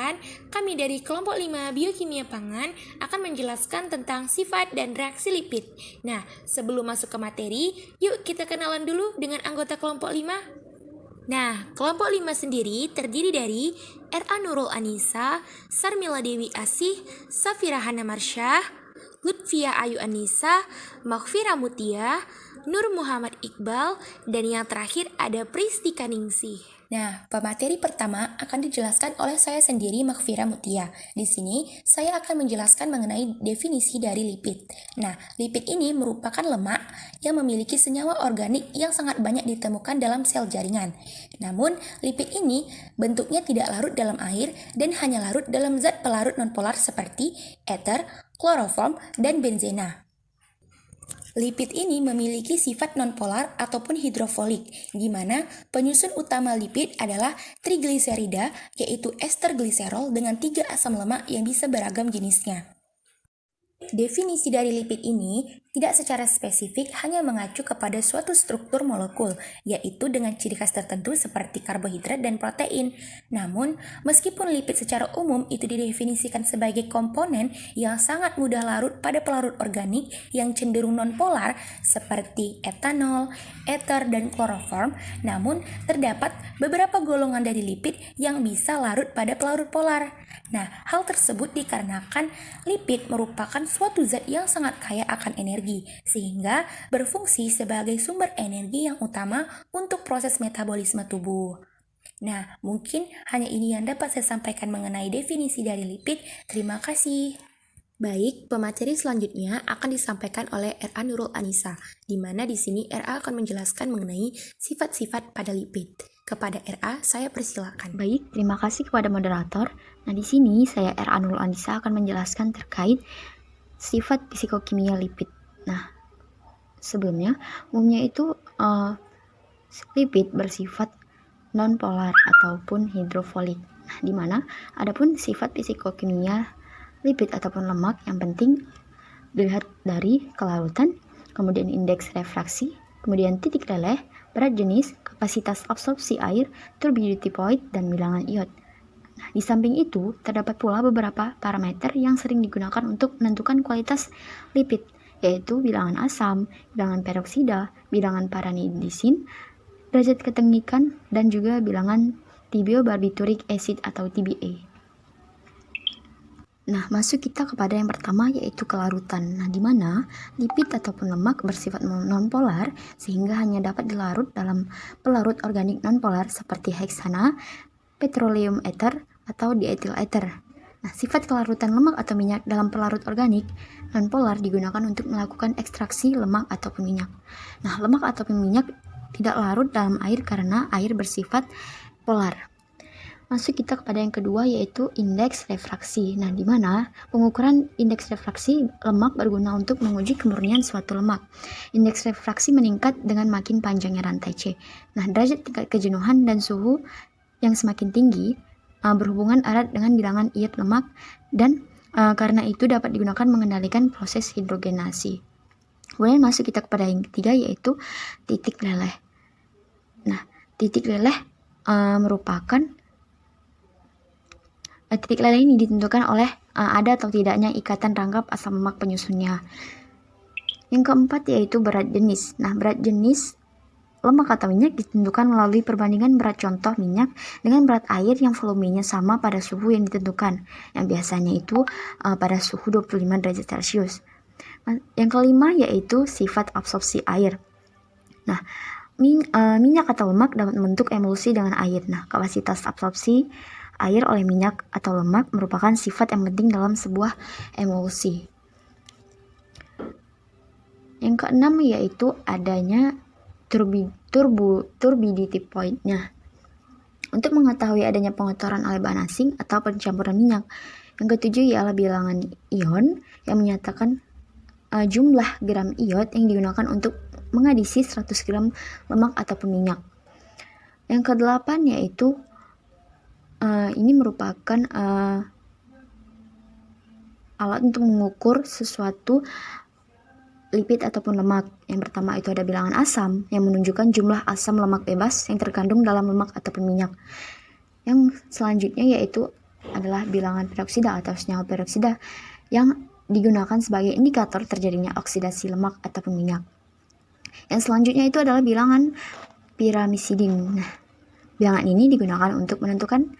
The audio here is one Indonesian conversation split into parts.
perkenalkan, kami dari kelompok 5 Biokimia Pangan akan menjelaskan tentang sifat dan reaksi lipid. Nah, sebelum masuk ke materi, yuk kita kenalan dulu dengan anggota kelompok 5. Nah, kelompok 5 sendiri terdiri dari R.A. Nurul Anissa, Sarmila Dewi Asih, Safira Hana Marsyah, Lutfia Ayu Anissa, Maghfira Mutia, Nur Muhammad Iqbal, dan yang terakhir ada Pristika Ningsih. Nah, pemateri pertama akan dijelaskan oleh saya sendiri, Maghfira Mutia. Di sini, saya akan menjelaskan mengenai definisi dari lipid. Nah, lipid ini merupakan lemak yang memiliki senyawa organik yang sangat banyak ditemukan dalam sel jaringan. Namun, lipid ini bentuknya tidak larut dalam air dan hanya larut dalam zat pelarut nonpolar seperti ether, kloroform, dan benzena. Lipid ini memiliki sifat nonpolar ataupun hidrofolik, di mana penyusun utama lipid adalah trigliserida, yaitu ester gliserol dengan 3 asam lemak yang bisa beragam jenisnya. Definisi dari lipid ini tidak secara spesifik hanya mengacu kepada suatu struktur molekul, yaitu dengan ciri khas tertentu seperti karbohidrat dan protein. Namun, meskipun lipid secara umum itu didefinisikan sebagai komponen yang sangat mudah larut pada pelarut organik yang cenderung nonpolar seperti etanol, ether, dan kloroform, namun terdapat beberapa golongan dari lipid yang bisa larut pada pelarut polar. Nah, hal tersebut dikarenakan lipid merupakan suatu zat yang sangat kaya akan energi, sehingga berfungsi sebagai sumber energi yang utama untuk proses metabolisme tubuh. Nah, mungkin hanya ini yang dapat saya sampaikan mengenai definisi dari lipid. Terima kasih. Baik, pemateri selanjutnya akan disampaikan oleh R.A. Nurul Anissa, di mana di sini R.A. akan menjelaskan mengenai sifat-sifat pada lipid. Kepada R.A. saya persilakan. Baik, terima kasih kepada moderator. Nah, di sini saya R.A. Nurul Anissa akan menjelaskan terkait sifat psikokimia lipid. Nah, sebelumnya umumnya itu lipid bersifat nonpolar ataupun hidrofolik. Nah, di mana adapun sifat psikokimia lipid ataupun lemak yang penting dilihat dari kelarutan, kemudian indeks refraksi, kemudian titik leleh, berat jenis, kapasitas absorpsi air, turbidity point, dan bilangan iod. Nah, di samping itu, terdapat pula beberapa parameter yang sering digunakan untuk menentukan kualitas lipid, yaitu bilangan asam, bilangan peroksida, bilangan paranidisin, derajat ketengikan, dan juga bilangan tibiobarbituric acid atau TBA. Nah, masuk kita kepada yang pertama, yaitu kelarutan. Nah, di mana lipid ataupun lemak bersifat nonpolar sehingga hanya dapat dilarut dalam pelarut organik nonpolar seperti heksana, petroleum ether, atau diethyl ether. Nah, sifat kelarutan lemak atau minyak dalam pelarut organik nonpolar digunakan untuk melakukan ekstraksi lemak ataupun minyak. Nah, lemak ataupun minyak tidak larut dalam air karena air bersifat polar. Masuk kita kepada yang kedua, yaitu indeks refraksi. Nah, di mana pengukuran indeks refraksi lemak berguna untuk menguji kemurnian suatu lemak. Indeks refraksi meningkat dengan makin panjangnya rantai C. Nah, derajat tingkat kejenuhan dan suhu yang semakin tinggi berhubungan erat dengan bilangan iod lemak, dan karena itu dapat digunakan mengendalikan proses hidrogenasi. Kemudian masuk kita kepada yang ketiga, yaitu titik leleh. Nah, titik leleh merupakan titik leleh ini ditentukan oleh ada atau tidaknya ikatan rangkap asam lemak penyusunnya. Yang keempat, yaitu berat jenis. Nah, berat jenis lemak atau minyak ditentukan melalui perbandingan berat contoh minyak dengan berat air yang volumenya sama pada suhu yang ditentukan, yang biasanya itu pada suhu 25 derajat Celcius. Yang kelima, yaitu sifat absorpsi air. Nah, minyak atau lemak dapat membentuk emulsi dengan air. Nah, kapasitas absorpsi air oleh minyak atau lemak merupakan sifat yang penting dalam sebuah emulsi. Yang keenam, yaitu adanya turbidity point-nya. Untuk mengetahui adanya pengotoran oleh bahan asing atau pencampuran minyak. Yang ketujuh ialah bilangan ion yang menyatakan jumlah gram iod yang digunakan untuk mengadisi 100 gram lemak ataupun minyak. Yang kedelapan, yaitu ini merupakan alat untuk mengukur sesuatu lipid ataupun lemak. Yang pertama itu ada bilangan asam yang menunjukkan jumlah asam lemak bebas yang terkandung dalam lemak ataupun minyak. Yang selanjutnya yaitu adalah bilangan peroksida atau senyawa peroksida yang digunakan sebagai indikator terjadinya oksidasi lemak ataupun minyak. Yang selanjutnya itu adalah bilangan piramisidin. Nah, bilangan ini digunakan untuk menentukan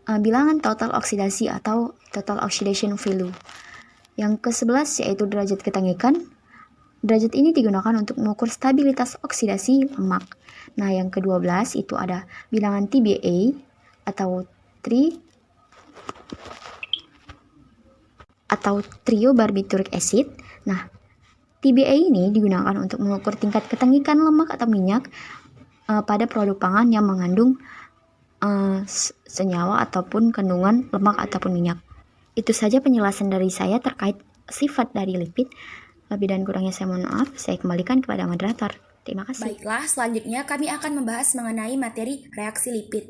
bilangan total oksidasi atau total oxidation value. Yang ke-11 yaitu derajat ketangikan. Derajat ini digunakan untuk mengukur stabilitas oksidasi lemak. Nah, yang ke-12 itu ada bilangan TBA atau triobarbituric acid. Nah, TBA ini digunakan untuk mengukur tingkat ketangikan lemak atau minyak pada produk pangan yang mengandung senyawa ataupun kandungan lemak ataupun minyak. Itu saja penjelasan dari saya terkait sifat dari lipid. Lebih dan kurangnya saya mohon maaf. Saya kembalikan kepada moderator. Terima kasih. Baiklah, selanjutnya kami akan membahas mengenai materi reaksi lipid.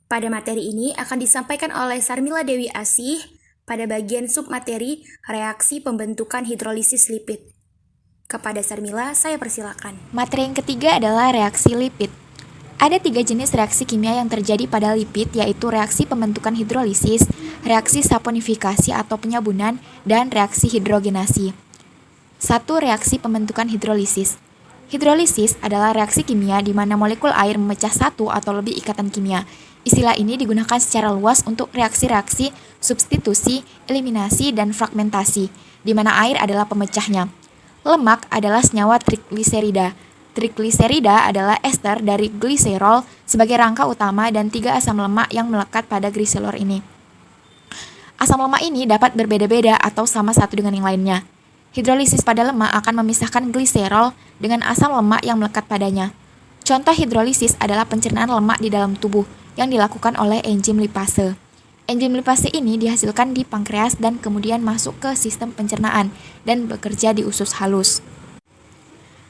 Pada materi ini akan disampaikan oleh Sarmila Dewi Asih pada bagian submateri reaksi pembentukan hidrolisis lipid. Kepada Sarmila, saya persilakan. Materi yang ketiga adalah reaksi lipid. Ada 3 jenis reaksi kimia yang terjadi pada lipid, yaitu reaksi pembentukan hidrolisis, reaksi saponifikasi atau penyabunan, dan reaksi hidrogenasi. 1. Reaksi pembentukan hidrolisis. Hidrolisis adalah reaksi kimia di mana molekul air memecah satu atau lebih ikatan kimia. Istilah ini digunakan secara luas untuk reaksi-reaksi substitusi, eliminasi, dan fragmentasi, di mana air adalah pemecahnya. Lemak adalah senyawa trigliserida. Trigliserida adalah ester dari gliserol sebagai rangka utama dan 3 asam lemak yang melekat pada gliserol ini. Asam lemak ini dapat berbeda-beda atau sama satu dengan yang lainnya. Hidrolisis pada lemak akan memisahkan gliserol dengan asam lemak yang melekat padanya. Contoh hidrolisis adalah pencernaan lemak di dalam tubuh yang dilakukan oleh enzim lipase. Enzim lipase ini dihasilkan di pankreas dan kemudian masuk ke sistem pencernaan dan bekerja di usus halus.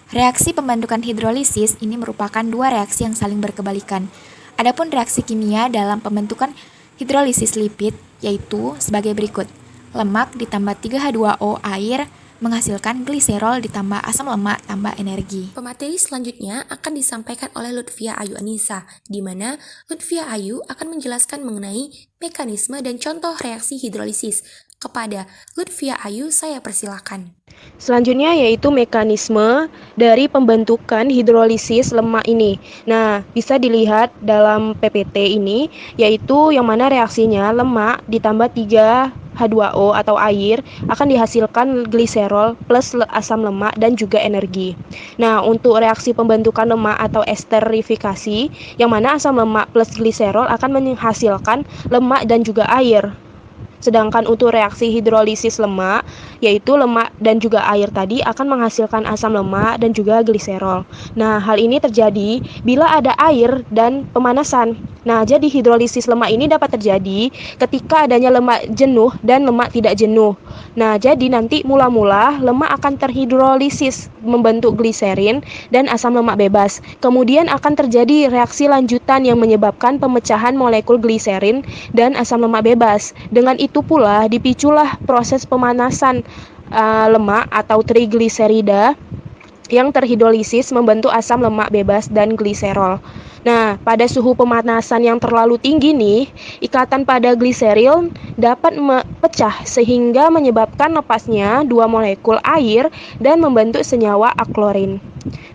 Reaksi pembentukan hidrolisis ini merupakan 2 reaksi yang saling berkebalikan. Adapun reaksi kimia dalam pembentukan hidrolisis lipid yaitu sebagai berikut. Lemak ditambah 3H2O air menghasilkan gliserol ditambah asam lemak tambah energi. Pemateri selanjutnya akan disampaikan oleh Lutfia Ayu Anissa, di mana Lutfia Ayu akan menjelaskan mengenai mekanisme dan contoh reaksi hidrolisis. Kepada Lutfia Ayu, saya persilakan. Selanjutnya yaitu mekanisme dari pembentukan hidrolisis lemak ini. Nah, bisa dilihat dalam PPT ini, yaitu yang mana reaksinya lemak ditambah 3H2O atau air akan dihasilkan gliserol plus asam lemak dan juga energi. Nah, untuk reaksi pembentukan lemak atau esterifikasi, yang mana asam lemak plus gliserol akan menghasilkan lemak dan juga air. Sedangkan untuk reaksi hidrolisis lemak, yaitu lemak dan juga air tadi akan menghasilkan asam lemak dan juga gliserol. Nah, hal ini terjadi bila ada air dan pemanasan. Nah, jadi hidrolisis lemak ini dapat terjadi ketika adanya lemak jenuh dan lemak tidak jenuh. Nah, jadi nanti mula-mula lemak akan terhidrolisis membentuk gliserin dan asam lemak bebas. Kemudian akan terjadi reaksi lanjutan yang menyebabkan pemecahan molekul gliserin dan asam lemak bebas. Dengan itu pula dipiculah proses pemanasan lemak atau trigliserida yang terhidrolisis membentuk asam lemak bebas dan gliserol. Nah, pada suhu pemanasan yang terlalu tinggi nih, ikatan pada gliseril dapat pecah sehingga menyebabkan lepasnya 2 molekul air dan membentuk senyawa aklorin.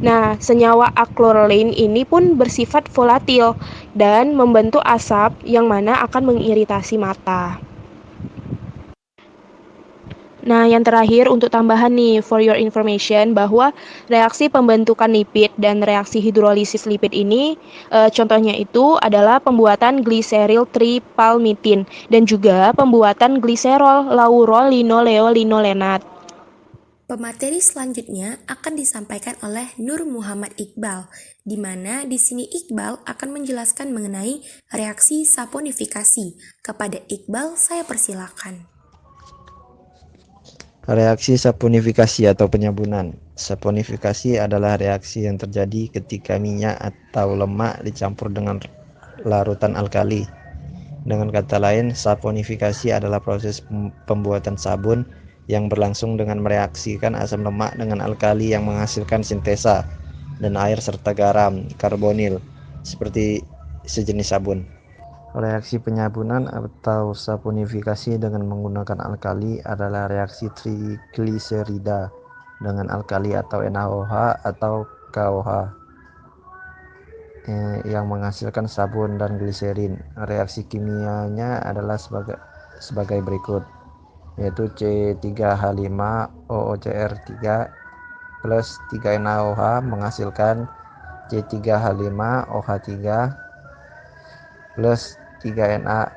Nah, senyawa aklorin ini pun bersifat volatil dan membentuk asap yang mana akan mengiritasi mata. Nah, yang terakhir untuk tambahan nih, for your information, bahwa reaksi pembentukan lipid dan reaksi hidrolisis lipid ini, contohnya itu adalah pembuatan gliseril tripalmitin dan juga pembuatan gliserol laurolinolenolenat. Pemateri selanjutnya akan disampaikan oleh Nur Muhammad Iqbal, di mana di sini Iqbal akan menjelaskan mengenai reaksi saponifikasi. Kepada Iqbal, saya persilakan. Reaksi saponifikasi atau penyabunan. Saponifikasi adalah reaksi yang terjadi ketika minyak atau lemak dicampur dengan larutan alkali. Dengan kata lain, saponifikasi adalah proses pembuatan sabun yang berlangsung dengan mereaksikan asam lemak dengan alkali yang menghasilkan sintesa dan air serta garam, karbonil, seperti sejenis sabun. Reaksi penyabunan atau saponifikasi dengan menggunakan alkali adalah reaksi trigliserida dengan alkali atau NaOH atau KOH yang menghasilkan sabun dan gliserin. Reaksi kimianya adalah sebagai berikut, yaitu C3H5OOCr3 plus 3NaOH menghasilkan C3H5OH3 plus 3NaOOCr.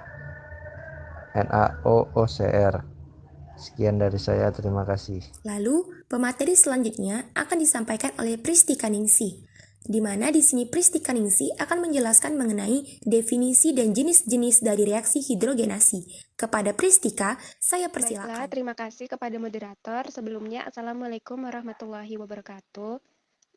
Sekian dari saya, terima kasih. Lalu, pemateri selanjutnya akan disampaikan oleh Pristi Kaningsih, di mana di sini Pristi Kaningsih akan menjelaskan mengenai definisi dan jenis-jenis dari reaksi hidrogenasi. Kepada Pristika, saya Baiklah, persilakan. terima kasih kepada moderator. Sebelumnya, Assalamualaikum warahmatullahi wabarakatuh.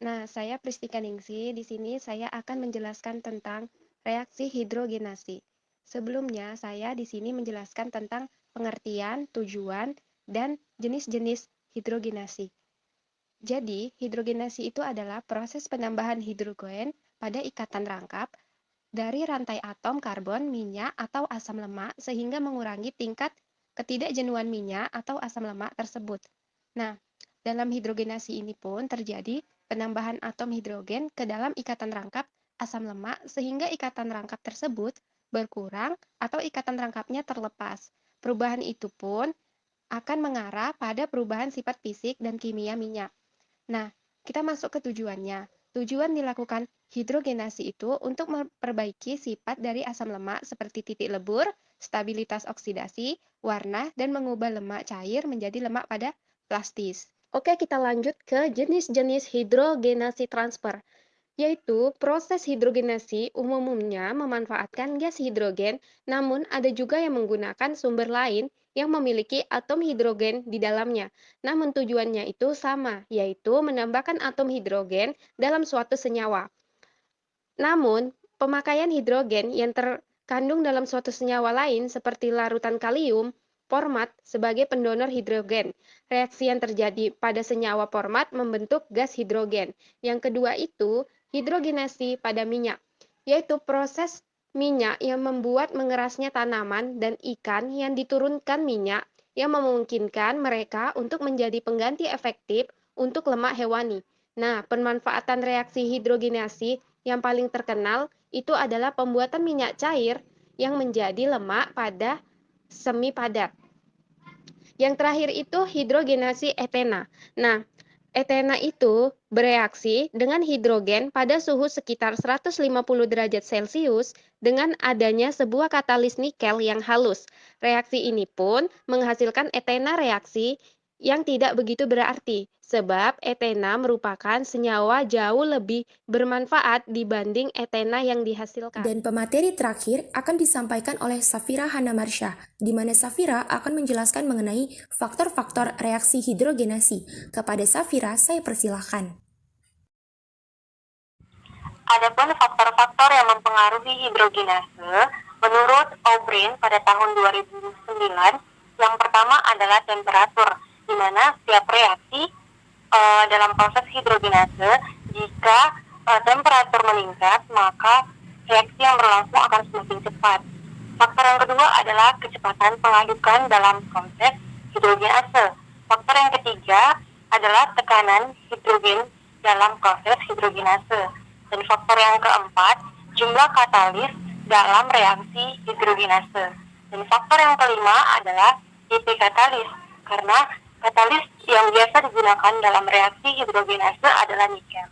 Nah, saya Pristika Ningsih. Di sini saya akan menjelaskan tentang reaksi hidrogenasi. Sebelumnya, saya di sini menjelaskan tentang pengertian, tujuan, dan jenis-jenis hidrogenasi. Jadi, hidrogenasi itu adalah proses penambahan hidrogen pada ikatan rangkap dari rantai atom karbon, minyak, atau asam lemak sehingga mengurangi tingkat ketidakjenuhan minyak atau asam lemak tersebut. Nah, dalam hidrogenasi ini pun terjadi penambahan atom hidrogen ke dalam ikatan rangkap asam lemak sehingga ikatan rangkap tersebut berkurang atau ikatan rangkapnya terlepas. Perubahan itu pun akan mengarah pada perubahan sifat fisik dan kimia minyak. Nah, kita masuk ke tujuannya. Tujuan dilakukan hidrogenasi itu untuk memperbaiki sifat dari asam lemak seperti titik lebur, stabilitas oksidasi, warna, dan mengubah lemak cair menjadi lemak pada plastis. Oke, kita lanjut ke jenis-jenis hidrogenasi transfer, yaitu proses hidrogenasi umumnya memanfaatkan gas hidrogen, namun ada juga yang menggunakan sumber lain yang memiliki atom hidrogen di dalamnya. Namun tujuannya itu sama, yaitu menambahkan atom hidrogen dalam suatu senyawa. Namun, pemakaian hidrogen yang terkandung dalam suatu senyawa lain seperti larutan kalium, format sebagai pendonor hidrogen. Reaksi yang terjadi pada senyawa format membentuk gas hidrogen. Yang kedua itu hidrogenasi pada minyak, yaitu proses minyak yang membuat mengerasnya tanaman dan ikan yang diturunkan minyak yang memungkinkan mereka untuk menjadi pengganti efektif untuk lemak hewani. Nah, pemanfaatan reaksi hidrogenasi yang paling terkenal itu adalah pembuatan minyak cair yang menjadi lemak pada semi padat. Yang terakhir itu hidrogenasi etena. Nah, etena itu bereaksi dengan hidrogen pada suhu sekitar 150 derajat Celcius dengan adanya sebuah katalis nikel yang halus. Reaksi ini pun menghasilkan etena reaksi yang tidak begitu berarti, sebab etena merupakan senyawa jauh lebih bermanfaat dibanding etena yang dihasilkan. Dan pemateri terakhir akan disampaikan oleh Safira Hanamarsya, di mana Safira akan menjelaskan mengenai faktor-faktor reaksi hidrogenasi. Kepada Safira, saya persilahkan. Adapun faktor-faktor yang mempengaruhi hidrogenase, menurut O'Brien pada tahun 2009, yang pertama adalah temperatur, di mana setiap reaksi dalam proses hidrogenase, jika temperatur meningkat, maka reaksi yang berlangsung akan semakin cepat. Faktor yang kedua adalah kecepatan pengadukan dalam proses hidrogenase. Faktor yang ketiga adalah tekanan hidrogen dalam proses hidrogenase. Dan faktor yang keempat, jumlah katalis dalam reaksi hidrogenase. Dan faktor yang kelima adalah IP katalis, karena katalis yang biasa digunakan dalam reaksi hidrogenase adalah nikel.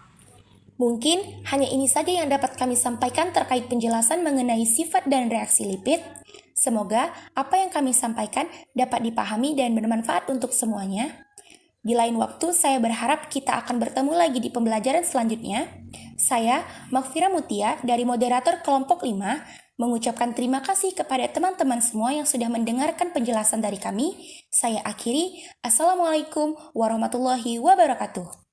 Mungkin hanya ini saja yang dapat kami sampaikan terkait penjelasan mengenai sifat dan reaksi lipid. Semoga apa yang kami sampaikan dapat dipahami dan bermanfaat untuk semuanya. Di lain waktu, saya berharap kita akan bertemu lagi di pembelajaran selanjutnya. Saya, Makfira Mutia, dari moderator kelompok 5, mengucapkan terima kasih kepada teman-teman semua yang sudah mendengarkan penjelasan dari kami. Saya akhiri, Assalamualaikum warahmatullahi wabarakatuh.